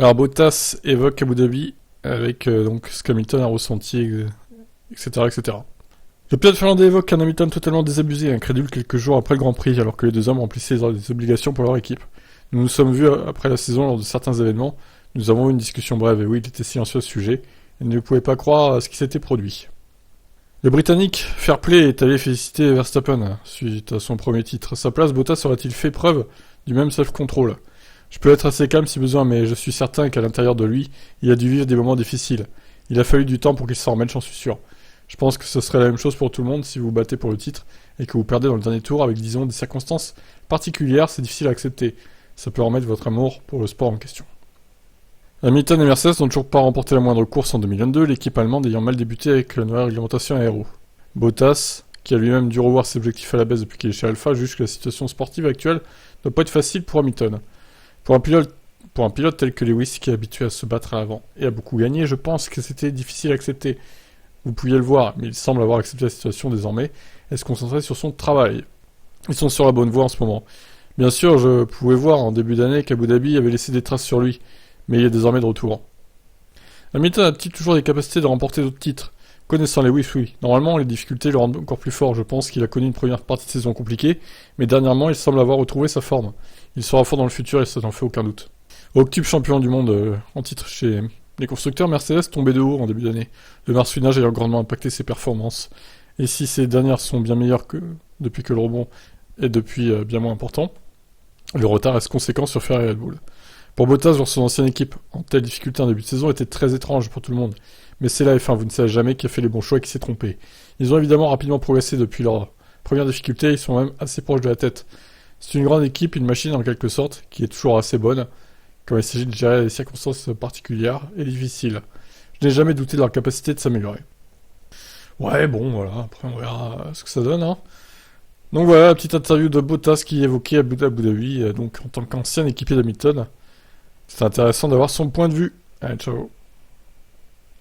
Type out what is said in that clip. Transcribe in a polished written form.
Alors Bottas évoque Abu Dhabi avec donc ce qu'Hamilton a ressenti, etc., etc. Le pilote finlandais évoque qu'un Hamilton totalement désabusé et incrédule quelques jours après le Grand Prix, alors que les deux hommes remplissaient des obligations pour leur équipe. Nous nous sommes vus après la saison lors de certains événements, nous avons eu une discussion brève et oui, il était silencieux à ce sujet, et ne pouvait pas croire à ce qui s'était produit. Le Britannique Fairplay est allé féliciter Verstappen suite à son premier titre. À sa place, Bottas aurait-il fait preuve du même self-control? Je peux être assez calme si besoin, mais je suis certain qu'à l'intérieur de lui, il a dû vivre des moments difficiles. Il a fallu du temps pour qu'il s'en remette, j'en suis sûr. Je pense que ce serait la même chose pour tout le monde si vous battez pour le titre et que vous perdez dans le dernier tour avec, disons, des circonstances particulières, c'est difficile à accepter. Ça peut remettre votre amour pour le sport en question. Hamilton et Mercedes n'ont toujours pas remporté la moindre course en 2022, l'équipe allemande ayant mal débuté avec la nouvelle réglementation aéro. Bottas, qui a lui-même dû revoir ses objectifs à la baisse depuis qu'il est chez Alpha, juge que la situation sportive actuelle ne doit pas être facile pour Hamilton. Pour un pilote tel que Lewis, qui est habitué à se battre à l'avant et à beaucoup gagner, je pense que c'était difficile à accepter. Vous pouviez le voir, mais il semble avoir accepté la situation désormais et se concentrer sur son travail. Ils sont sur la bonne voie en ce moment. Bien sûr, je pouvais voir en début d'année qu'Abu Dhabi avait laissé des traces sur lui, mais il est désormais de retour. Hamilton a-t-il toujours des capacités de remporter d'autres titres? Connaissant Lewis, oui. Normalement, les difficultés le rendent encore plus fort. Je pense qu'il a connu une première partie de saison compliquée, mais dernièrement, il semble avoir retrouvé sa forme. Il sera fort dans le futur et ça n'en fait aucun doute. Octuple champion du monde en titre chez les constructeurs, Mercedes tombait de haut en début d'année, le marsouinage ayant grandement impacté ses performances. Et si ces dernières sont bien meilleures que depuis que le rebond est depuis bien moins important, le retard reste conséquent sur Ferrari et Red Bull. Pour Bottas, voir son ancienne équipe en telle difficulté en début de saison était très étrange pour tout le monde. Mais c'est la F1, vous ne savez jamais qui a fait les bons choix et qui s'est trompé. Ils ont évidemment rapidement progressé depuis leur première difficulté, ils sont même assez proches de la tête. C'est une grande équipe, une machine en quelque sorte, qui est toujours assez bonne, quand il s'agit de gérer les circonstances particulières et difficiles. Je n'ai jamais douté de leur capacité de s'améliorer. Ouais, bon, voilà, après on verra ce que ça donne, hein. Donc voilà, la petite interview de Bottas qui évoquait Abu Dhabi, donc en tant qu'ancien équipier d'Hamilton. C'est intéressant d'avoir son point de vue. Allez, ciao.